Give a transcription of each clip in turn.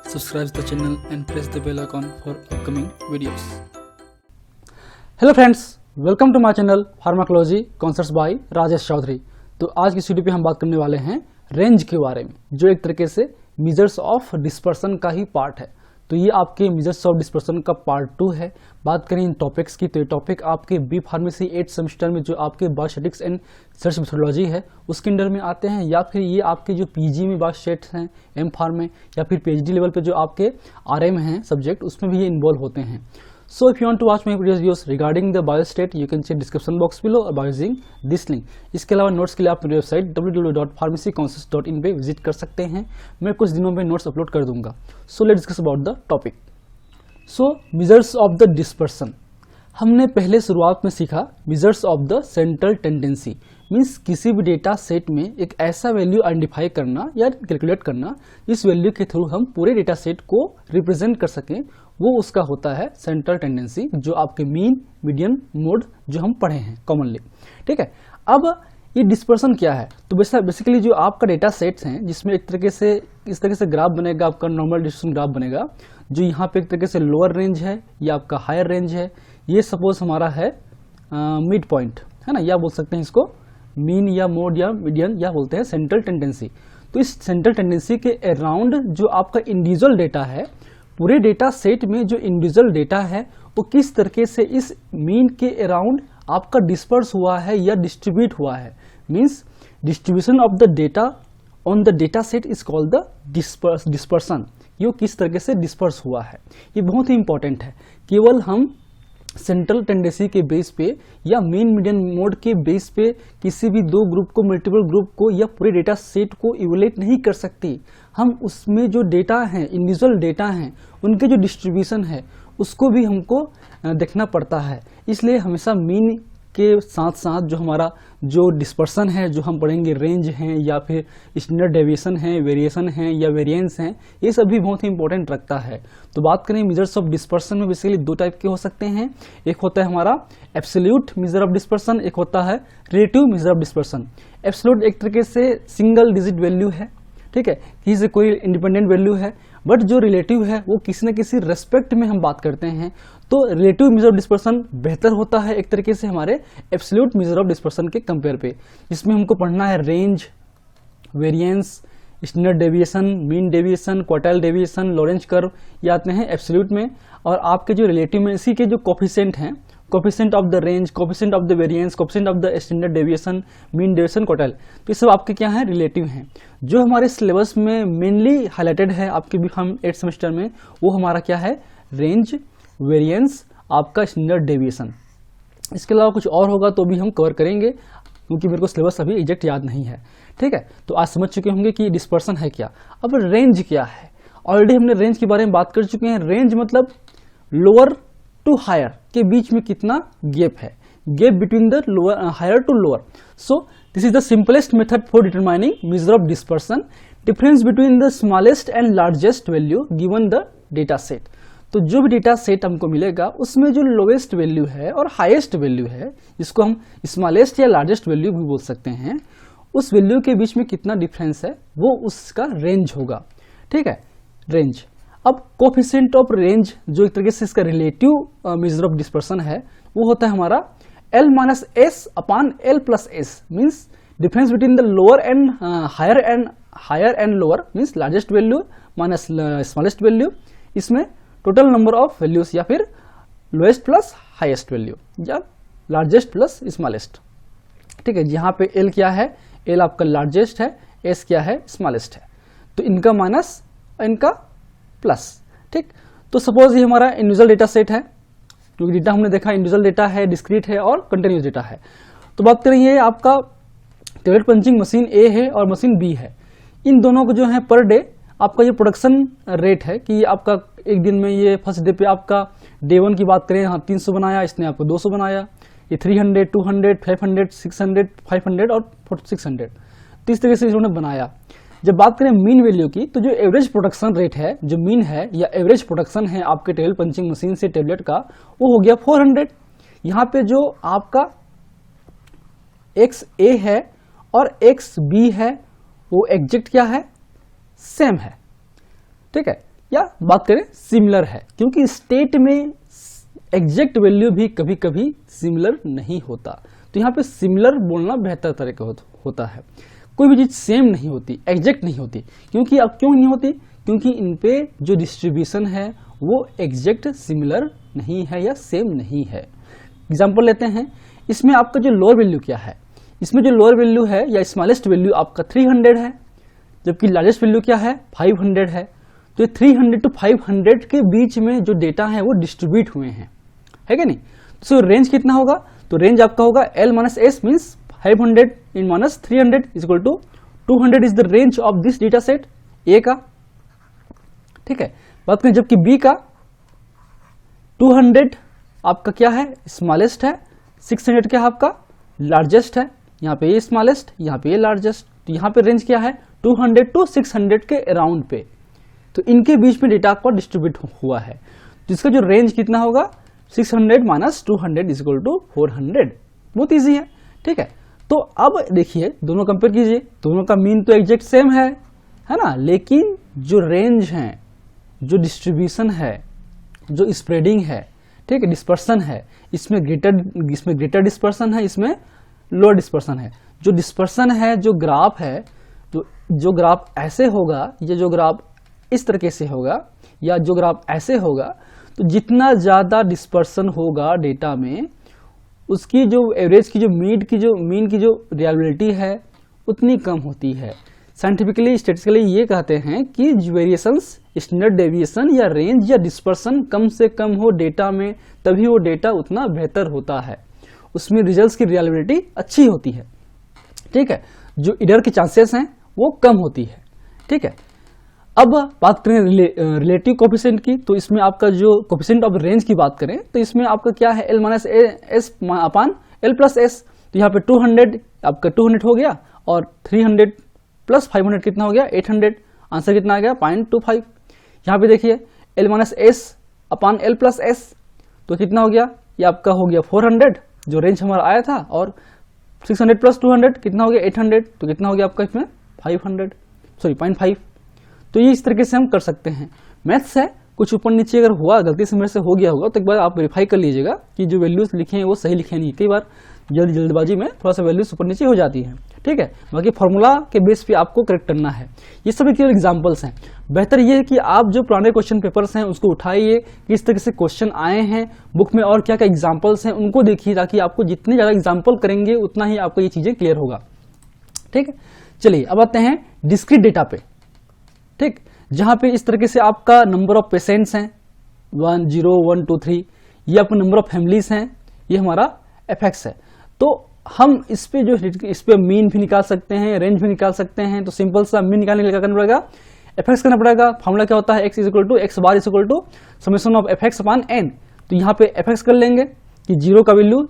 subscribe the channel and press the bell icon for upcoming videos. Hello friends, welcome to my channel pharmacology concepts by Rajesh Chaudhary. तो आज की video पे हम बात करने वाले हैं रेंज के बारे में, जो एक तरीके से मेजर्स ऑफ डिस्पर्सन का ही पार्ट है। तो ये आपके मेजर्स ऑफ डिस्पर्सन का पार्ट 2 है। बात करें इन टॉपिक्स की तो ये टॉपिक आपके बी फार्मेसी 8 सेमेस्टर में जो आपके बायोस्टैटिक्स एंड सर्च मेथोडोलॉजी है उसके अंडर में आते हैं, या फिर ये आपके जो पीजी में बायोस्टैट्स हैं एम फार्म में, या फिर पीएचडी लेवल पे जो आपके आरएम हैं सब्जेक्ट, उसमें भी ये इन्वॉल्व होते हैं। So if you want to watch my previous videos regarding the biostat, you can check description box below by using this link. इसके अलावा नोट्स के लिए आप मेरी वेबसाइट www.pharmacyconcepts.in पे विजिट कर सकते हैं। मैं कुछ दिनों में नोट्स अपलोड कर दूंगा। So let's discuss about the topic. So measures of the dispersion. हमने पहले शुरुआत में सीखा measures of the central tendency, means किसी भी डेटा सेट में एक ऐसा वैल्यू आइडेंटिफाई करना या कैलकुलेट करना जिस वैल्यू के थ्रू हम पूरे डेटा सेट को रिप्रेजेंट कर सकें, वो उसका होता है सेंट्रल टेंडेंसी, जो आपके मीन, मीडियन, मोड जो हम पढ़े हैं कॉमनली। ठीक है, अब ये डिस्पर्सन क्या है? तो बेसिकली जो आपका डेटा सेट्स हैं जिसमें एक तरीके से इस तरीके से ग्राफ बनेगा, आपका नॉर्मल डिस्ट्रीब्यूशन ग्राफ बनेगा, जो यहाँ पे एक तरीके से लोअर रेंज है या आपका हायर रेंज है। ये सपोज हमारा है मिड पॉइंट, है ना, या बोल सकते हैं इसको मीन या मोड या मीडियन, या बोलते हैं सेंट्रल टेंडेंसी। तो इस सेंट्रल टेंडेंसी के अराउंड जो आपका इंडिविजुअल डेटा है, पूरे डेटा सेट में जो इंडिविजुअल डेटा है वो किस तरीके से इस मीन के अराउंड आपका डिस्पर्स हुआ है या डिस्ट्रीब्यूट हुआ है, means distribution of the data on the data set is called the dispersion. ये किस तरीके से डिस्पर्स हुआ है, ये बहुत ही इंपॉर्टेंट है। केवल हम सेंट्रल टेंडेंसी के बेस पे या मीन मीडियन मोड के बेस पे किसी भी दो ग्रुप को, मल्टीपल ग्रुप को या पूरे डेटा सेट को इवैल्यूएट नहीं कर सकते। हम उसमें जो डेटा हैं, इंडिविजुअल डेटा हैं, उनके जो डिस्ट्रीब्यूशन है उसको भी हमको देखना पड़ता है। इसलिए हमेशा मीन के साथ साथ जो हमारा जो डिस्पर्सन है, जो हम पढ़ेंगे रेंज हैं या फिर स्टैंडर्ड डेविएशन है, वेरिएशन है या वेरिएंस हैं, ये सब भी बहुत ही इंपॉर्टेंट रखता है। तो बात करें मेजर्स ऑफ डिस्पर्सन में बेसिकली दो टाइप के हो सकते हैं। एक होता है हमारा एब्सोल्यूट मेजर ऑफ डिस्पर्सन, एक होता है relative major of dispersion. Absolute एक तरीके से सिंगल डिजिट वैल्यू है, ठीक है, किसी से कोई इंडिपेंडेंट वैल्यू है, बट जो रिलेटिव है वो किसी न किसी रेस्पेक्ट में हम बात करते हैं। तो रिलेटिव मेजर ऑफ डिस्पर्सन बेहतर होता है एक तरीके से हमारे एब्सोल्यूट मेजर ऑफ डिस्पर्सन के कंपेयर पे, जिसमें हमको पढ़ना है range, variance, standard deviation, mean deviation, quartile deviation, Lorentz curve, ये आते हैं एब्सोल्यूट में। और आपके जो रिलेटिव में इसी के जो कोफिशिएंट हैं, coefficient of the range, coefficient of the variance, coefficient of the standard deviation, mean deviation, quartile, तो ये सब आपके क्या हैं, रिलेटिव हैं। जो हमारे सिलेबस में मेनली हाईलाइटेड है आपके बी फार्म 8 सेमेस्टर में, वो हमारा क्या है, रेंज, वेरिएंस, आपका स्टैंडर्ड डेविएशन। इसके अलावा कुछ और होगा तो भी हम कवर करेंगे, क्योंकि मेरे को सिलेबस अभी एग्जैक्ट याद नहीं है। ठीक है, तो आज समझ चुके होंगे कि डिस्पर्सन है क्या। अब रेंज क्या है? ऑलरेडी हमने रेंज के बारे में बात कर चुके हैं। रेंज मतलब लोअर टू हायर के बीच में कितना गैप है, gap between the lower higher to lower. So this is the simplest method for determining measure of dispersion, difference between the smallest and largest value given the data set. तो जो भी data set हमको मिलेगा उसमें जो lowest value है और highest value है, जिसको हम स्मॉलेस्ट या लार्जेस्ट वैल्यू भी बोल सकते हैं, उस वैल्यू के बीच में कितना डिफरेंस है वो उसका रेंज होगा। ठीक है, रेंज। अब कोफिशिएंट ऑफ रेंज जो एक तरीके से इसका रिलेटिव मेजर ऑफ डिस्पर्सन है, वो होता है हमारा L minus S upon L plus S, means difference between the lower and higher and lower, means largest value minus smallest value, इसमें टोटल नंबर ऑफ वैल्यूज, या फिर लोएस्ट प्लस हाईएस्ट वैल्यू, या largest plus smallest. ठीक है, यहाँ पे L क्या है, L आपका लार्जेस्ट है, S क्या है, स्मॉलेस्ट है, तो इनका माइनस इनका प्लस। ठीक, तो सपोज ये हमारा इंडिविजुअल डेटा सेट है, क्योंकि डेटा हमने देखा इंडिविजुअल डेटा है, डिस्क्रीट है और कंटिन्यूस डेटा है। तो बात करें ये आपका टेबलेट पंचिंग मशीन A है और मशीन B है। इन दोनों को जो है पर डे आपका ये प्रोडक्शन रेट है कि आपका एक दिन में ये फर्स्ट डे पे आपका डे 1 की बात करें, हाँ 300 बनाया, इसने आपको 200 बनाया, ये 300, 200, 500, 600, 500 और 600, तो इस तरीके से इन्होंने बनाया। जब बात करें मीन वैल्यू की, तो जो एवरेज प्रोडक्शन रेट है, जो मीन है या एवरेज प्रोडक्शन है आपके टेबल पंचिंग मशीन से टेबलेट का, वो हो गया 400। यहाँ पे जो आपका XA है और XB है वो एग्जैक्ट क्या है, सेम है। ठीक है, या बात करें सिमिलर है, क्योंकि स्टेट में एग्जैक्ट वैल्यू भी कभी कभी सिमिलर नहीं होता। तो यहाँ पे सिमिलर बोलना बेहतर तरीका होता है। कोई भी चीज सेम नहीं होती, एग्जैक्ट नहीं होती। क्योंकि अब क्यों नहीं होती? क्योंकि इन पे जो डिस्ट्रीब्यूशन है वो एग्जैक्ट सिमिलर नहीं है या सेम नहीं है। एग्जाम्पल लेते हैं, इसमें आपका जो लोअर वैल्यू क्या है, इसमें जो लोअर वैल्यू है या स्मॉलेस्ट वैल्यू आपका 300 है, जबकि लार्जेस्ट वैल्यू क्या है 500 है। तो 300 to 500 के बीच में जो डेटा है वो डिस्ट्रीब्यूट हुए हैं, है क्या नहीं? तो रेंज कितना होगा? तो रेंज आपका होगा L minus S means 500 in minus 300 is equal to 200 is the range of this data set A का, ठीक है। बात करें जबकि बी का, 200 आपका क्या है स्मॉलेस्ट है, 600 क्या है आपका लार्जेस्ट है। यहाँ पे ये स्मॉलेस्ट, यहाँ पे ये लार्जेस्ट। तो यहाँ पे रेंज क्या है 200 to 600 के अराउंड पे। तो इनके बीच में डेटा आपका डिस्ट्रीब्यूट हुआ है, तो इसका जो रेंज कितना होगा 600 माइनस 200 इज इक्वल टू 400। बहुत ईजी है, ठीक है। तो अब देखिए दोनों कंपेयर कीजिए, दोनों का मीन तो एग्जैक्ट सेम है ना, लेकिन जो रेंज है, जो डिस्ट्रीब्यूशन है, जो स्प्रेडिंग है, ठीक है, डिस्पर्सन है, इसमें ग्रेटर डिस्पर्सन है, इसमें लोअर डिस्पर्सन है। जो डिस्पर्सन है, जो ग्राफ है, जो ग्राफ ऐसे होगा या जो ग्राफ इस तरीके से होगा या जो ग्राफ ऐसे होगा, तो जितना ज़्यादा डिस्पर्सन होगा डेटा में, उसकी जो एवरेज की जो मीन की जो रिलायबिलिटी है उतनी कम होती है। साइंटिफिकली स्टैटिस्टिकली ये कहते हैं कि वेरिएशंस, स्टैंडर्ड डेविएशन या रेंज या डिस्पर्सन कम से कम हो डेटा में, तभी वो डेटा उतना बेहतर होता है, उसमें रिजल्ट्स की रिलायबिलिटी अच्छी होती है, ठीक है। जो एरर की चांसेस हैं वो कम होती है, ठीक है। अब बात करें रिलेटिव कोफिशिएंट की, तो इसमें आपका जो कोफिशिएंट ऑफ रेंज की बात करें तो इसमें आपका क्या है L माइनस एस अपान L प्लस एस। तो यहाँ पे 200 आपका 200 हो गया और 300 प्लस 500 कितना हो गया 800। आंसर कितना आ गया 0.25। यहाँ पे देखिए L माइनस एस अपान L प्लस एस, तो कितना हो गया, ये आपका हो गया 400 जो रेंज हमारा आया था, और 600 प्लस 200 कितना हो गया 800, तो कितना हो गया आपका इसमें 0.5। तो ये इस तरीके से हम कर सकते हैं। मैथ्स है, कुछ ऊपर नीचे अगर हुआ, गलती से मेरे से हो गया होगा तो एक बार आप वेरीफाई कर लीजिएगा कि जो वैल्यूज लिखे हैं वो सही लिखे नहीं। कई बार जल्दबाजी में थोड़ा सा वैल्यूज ऊपर नीचे हो जाती है, ठीक है। बाकी फॉर्मूला के बेस पे आपको करेक्ट करना है। ये सब केवल एग्जाम्पल्स हैं। बेहतर ये है कि आप जो पुराने क्वेश्चन पेपर्स हैं उसको उठाइए, किस तरह से क्वेश्चन आए हैं बुक में और क्या क्या एग्जाम्पल्स हैं उनको देखिए, ताकि आपको जितने ज़्यादा एग्जाम्पल करेंगे उतना ही आपको ये चीज़ें क्लियर होगा, ठीक है। चलिए अब आते हैं डिस्क्रीट डेटा पे, ठीक, जहां पे इस तरीके से आपका नंबर ऑफ पेशेंट्स हैं 1 0 1 2 3, ये आपका नंबर ऑफ फैमिलीज हैं, ये हमारा एफएक्स है। तो हम इस पे मीन भी निकाल सकते हैं, रेंज भी निकाल सकते हैं। तो सिंपल सा मीन निकालने के लिए क्या करना पड़ेगा, एफएक्स करना पड़ेगा। फॉर्मूला क्या होता है, x is equal to x bar is equal to summation of fx upon n. तो यहाँ पे एफएक्स कर लेंगे कि 0 का वैल्यू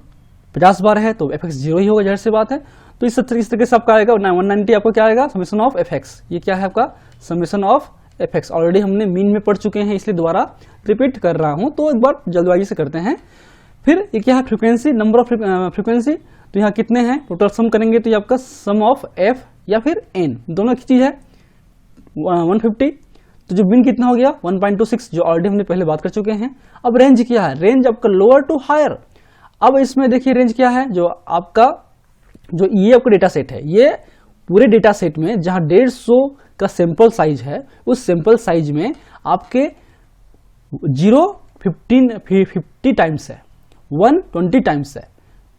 50 बार है तो एफएक्स 0 ही होगा, जाहिर सी बात है। तो इस तरीके से आपका आएगा 190, आपको क्या आएगा समेशन ऑफ एफएक्स। ये क्या है आपका समेशन ऑफ एफएक्स। ऑलरेडी हमने मीन में पढ़ चुके हैं, इसलिए दोबारा रिपीट कर रहा हूं, तो एक बार जल्दबाजी से करते हैं। फिर ये क्या है फ्रीक्वेंसी, नंबर ऑफ फ्रीक्वेंसी। तो यहाँ कितने हैं टोटल सम करेंगे तो ये आपका सम ऑफ एफ या फिर एन, दोनों की चीज है 150। तो जो मीन कितना हो गया 1.26, जो ऑलरेडी हमने पहले बात कर चुके हैं। अब रेंज क्या है, रेंज आपका लोअर टू हायर। अब इसमें देखिए रेंज क्या है, जो आपका ये आपका डेटा सेट है, ये पूरे डेटा सेट में जहां 150 का सैंपल साइज है, उस सैंपल साइज में आपके 0 50 टाइम्स है, 1 20 टाइम्स है,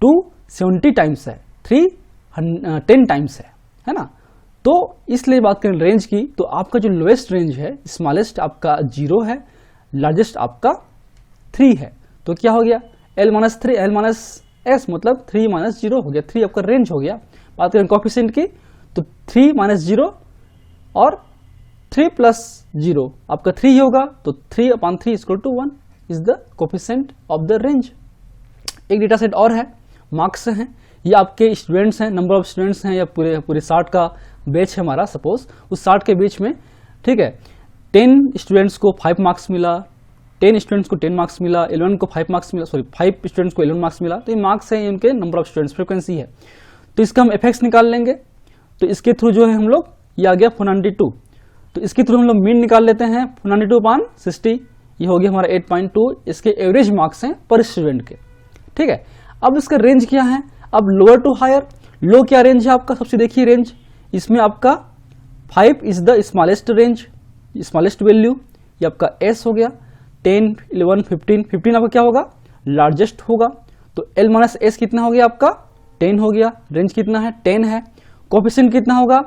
2 70 टाइम्स है, 3 10 टाइम्स है ना। तो इसलिए बात करें रेंज की, तो आपका जो लोएस्ट रेंज है, स्मॉलेस्ट आपका 0 है, लार्जेस्ट आपका 3 है। तो क्या हो गया L minus 3 L minus S मतलब 3 माइनस 0 हो गया, 3 आपका रेंज हो गया। बात करें कोफिशिएंट की, तो 3 माइनस 0 और 3 प्लस 0 आपका 3 ही होगा, तो 3 upon 3 equal to 1 is the coefficient of the range. एक डेटा सेट और है, मार्क्स हैं, ये आपके स्टूडेंट्स हैं, नंबर ऑफ स्टूडेंट्स हैं, या पूरे 60 का बैच है हमारा, सपोज उस 60 के बीच में, ठीक है, 10 स्टूडेंट्स को 5 मार्क्स मिला, 10 स्टूडेंट्स को 10 मार्क्स मिला, 11 को 5 मार्क्स मिला, सॉरी 5 स्टूडेंट्स को 11 मार्क्स मिला। तो ये मार्क्स है, उनके नंबर ऑफ स्टूडेंट्स, फ्रीक्वेंसी है। तो इसका हम एफएक्स निकाल लेंगे, तो इसके थ्रू जो है हम लोग ये आ गया 492। तो इसके थ्रू हम लोग मीन निकाल लेते हैं 92/60, ये हो गया हमारा 8.2, इसके एवरेज मार्क्स हैं पर स्टूडेंट के। ठीक है, अब इसका रेंज क्या है, अब लोअर टू हायर, लो क्या रेंज है आपका, सबसे देखिए रेंज, इसमें आपका 5 is the smallest range, smallest value, ये आपका एस हो गया, 10, 11, 15 आपका क्या होगा, लार्जेस्ट होगा। तो एल माइनस एस कितना हो गया आपका, 10 हो गया, रेंज कितना है, 10 है। कोफिशिएंट कितना होगा,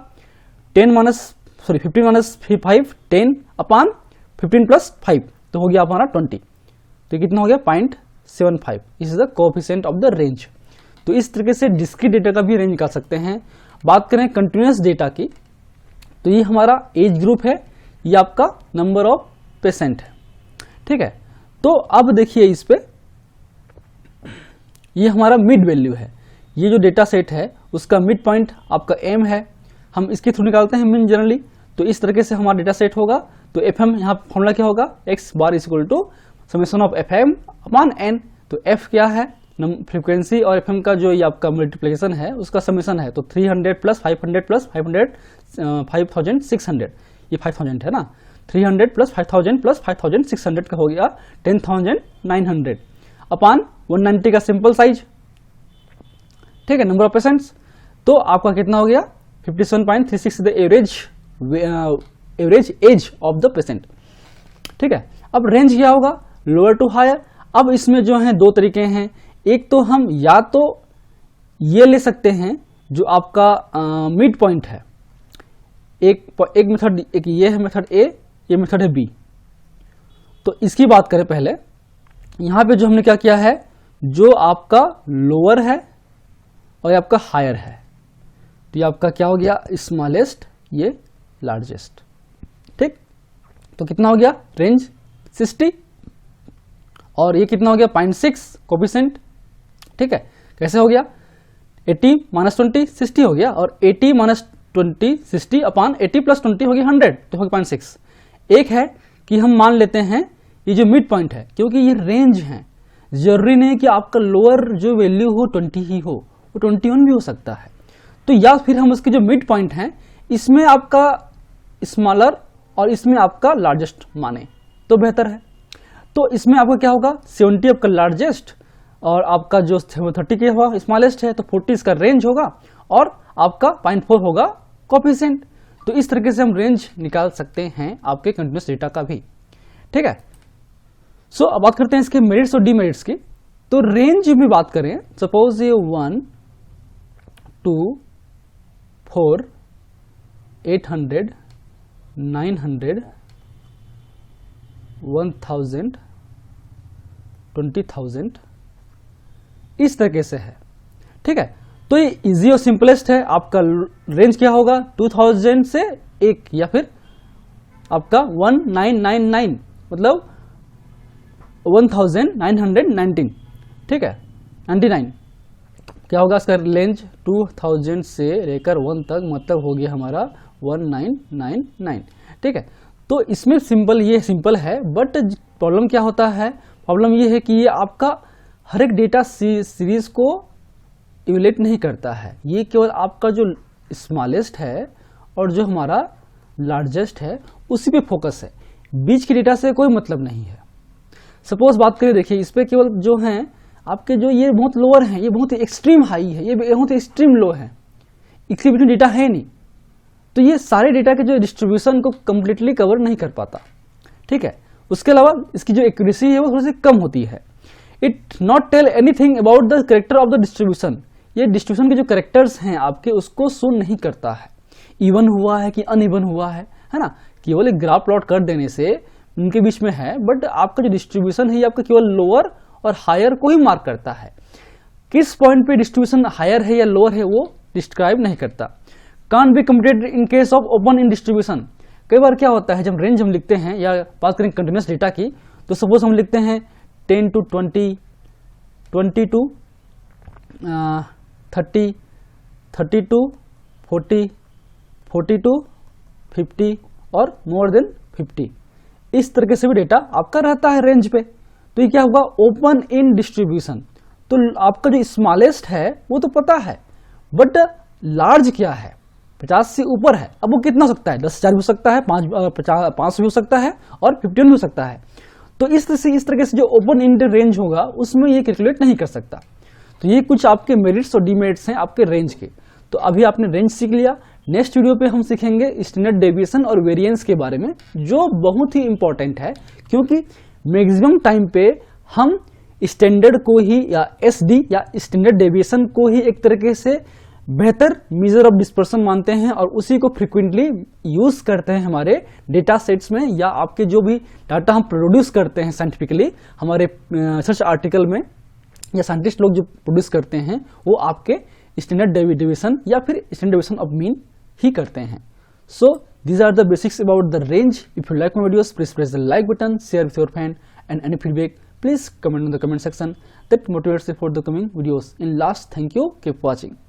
15 माइनस 5, 10 अपान 15 प्लस 5, तो हो गया हमारा 20, तो कितना हो गया 0.75, इस is the coefficient of the range. तो इस तरीके से डिस्क्रीट डेटा का भी रेंज निकाल सकते हैं। बात करें कंटिन्यूअस डेटा की, तो ये हमारा एज ग्रुप है, ये आपका नंबर ऑफ पेशेंट है। ठीक है, तो अब देखिए इस पे, ये हमारा मिड वैल्यू है, ये जो डेटा सेट है उसका मिड पॉइंट आपका एम है, हम इसके थ्रू निकालते हैं मीन जनरली। तो इस तरीके से हमारा डेटा सेट होगा। तो एफ एम यहाँ फॉर्मूला क्या होगा, x bar is equal to summation of f m upon n. तो एफ क्या है, फ्रीक्वेंसी, और एफ एम का जो ये आपका मल्टीप्लिकेशन है उसका समेशन है। तो 300 प्लस 500 प्लस 5600, ये 5000 है ना, 300 प्लस 5000 प्लस 5600 का हो गया 10900 अपान 190 का सिंपल साइज। ठीक है, नंबर ऑफ पेशेंट्स, तो आपका कितना हो गया 57.36 the average age of the patient. ठीक है, अब रेंज क्या होगा, लोअर टू हायर। अब इसमें जो है दो तरीके हैं, एक तो हम या तो ये ले सकते हैं जो आपका मिड पॉइंट है, एक मेथड, एक ये है मेथड ए, ये मेथड है बी। तो इसकी बात करें पहले, यहां पे जो हमने क्या किया है, जो आपका लोअर है और ये आपका हायर है, तो ये आपका क्या हो गया स्मॉलेस्ट, ये लार्जेस्ट। ठीक, तो कितना हो गया रेंज 60, और ये कितना हो गया 0.6 कोफिशिएंट। ठीक है, कैसे हो गया 80 माइनस 20 60 हो गया, और 80 माइनस 20 60 अपान 80 प्लस 20 हो गया 100, तो हो गया 0.6। एक है कि हम मान लेते हैं ये जो मिड पॉइंट है, क्योंकि ये रेंज है, जरूरी नहीं कि आपका लोअर जो वैल्यू हो 20 ही हो, वो 21 भी हो सकता है। तो या फिर हम उसके जो मिड पॉइंट हैं इसमें आपका स्मॉलर और इसमें आपका लार्जेस्ट माने तो बेहतर है। तो इसमें आपका क्या होगा 70 आपका लार्जेस्ट, और आपका जो 30 के हुआ स्मॉलेस्ट है, तो 40 इसका रेंज होगा, और आपका 0.4 होगा कोफिशिएंट। तो इस तरीके से हम रेंज निकाल सकते हैं आपके कंटिन्यूअस डेटा का भी। ठीक है, सो अब बात करते हैं इसके मेरिट्स और डीमेरिट्स की। तो रेंज में बात करें, सपोज ये 1, 2, 4, 800, 900, 1000, 20,000 इस तरीके से है। ठीक है, तो ये इजी और सिंपलेस्ट है। आपका रेंज क्या होगा 2000 से 1, या फिर आपका 1999 मतलब 1919। ठीक है, 99 क्या होगा इसका रेंज 2000 से लेकर 1 तक, मतलब हो गया हमारा 1999। ठीक है, तो इसमें सिंपल, ये सिंपल है, बट प्रॉब्लम क्या होता है, प्रॉब्लम ये है कि ये आपका हर एक डेटा सीरीज को इवेल्युएट नहीं करता है, ये केवल आपका जो स्मॉलेस्ट है और जो हमारा लार्जेस्ट है उसी पे फोकस है, बीच के डेटा से कोई मतलब नहीं है। सपोज बात करें, देखिए इस पे केवल जो हैं आपके जो ये बहुत लोअर हैं, ये बहुत एक्सट्रीम हाई है, ये बहुत एक्सट्रीम लो है, इसके बीच में डेटा है नहीं, तो ये सारे डेटा के जो डिस्ट्रीब्यूशन को कंप्लीटली कवर नहीं कर पाता। ठीक है, उसके अलावा इसकी जो एक्यूरेसी है वो थोड़ी सी कम होती है। It not tell anything about the character of the distribution, ये डिस्ट्रीब्यूशन के जो करेक्टर्स हैं आपके उसको शो नहीं करता है, इवन हुआ है कि अनइवन हुआ है ना। केवल एक ग्राफ प्लॉट कर देने से उनके बीच में है, बट आपका जो डिस्ट्रीब्यूशन है ये आपका केवल लोअर और हायर को ही मार्क करता है, किस पॉइंट पे डिस्ट्रीब्यूशन हायर है या लोअर है वो डिस्क्राइब नहीं करता। Can't be computed in case of open in distribution. कई बार क्या होता है, जब रेंज हम लिखते हैं या बात करें कंटिन्यूअस डेटा की, तो सपोज हम लिखते हैं 10 to 20, 20 to 30, 30 to 40, 40 to 50 और मोर देन 50, इस तरीके से भी डेटा आपका रहता है रेंज पे। तो ये क्या होगा ओपन इन डिस्ट्रीब्यूशन। तो आपका जो स्मॉलेस्ट है वो तो पता है, बट लार्ज क्या है 50 से ऊपर है, अब वो कितना हो सकता है, 10,000 भी हो सकता है, 500 भी हो सकता है और 51 भी हो सकता है। तो इस तरह से जो ओपन एंडेड रेंज होगा उसमें ये कैलकुलेट नहीं कर सकता। तो ये कुछ आपके मेरिट्स और डीमेरिट्स हैं आपके रेंज के। तो अभी आपने रेंज सीख लिया। नेक्स्ट वीडियो पे हम सीखेंगे स्टैंडर्ड डेविएशन और वेरिएंस के बारे में, जो बहुत ही इंपॉर्टेंट है, क्योंकि मैक्सिमम टाइम पे हम स्टैंडर्ड को ही या एसडी या स्टैंडर्ड डेविएशन को ही एक तरीके से बेहतर मेजर ऑफ डिस्पर्सन मानते हैं और उसी को फ्रिक्वेंटली यूज करते हैं हमारे डेटा सेट्स में, या आपके जो भी डाटा हम प्रोड्यूस करते हैं साइंटिफिकली हमारे रिसर्च आर्टिकल में, या साइंटिस्ट लोग जो प्रोड्यूस करते हैं वो आपके स्टैंडर्ड डेविएशन या फिर standard deviation of mean he करते हैं। सो these are the basics about the range. If you like my videos, please press the like button, share with your friend, and any feedback please comment in the comment section. That motivates you for the coming videos. In last, thank you, keep watching.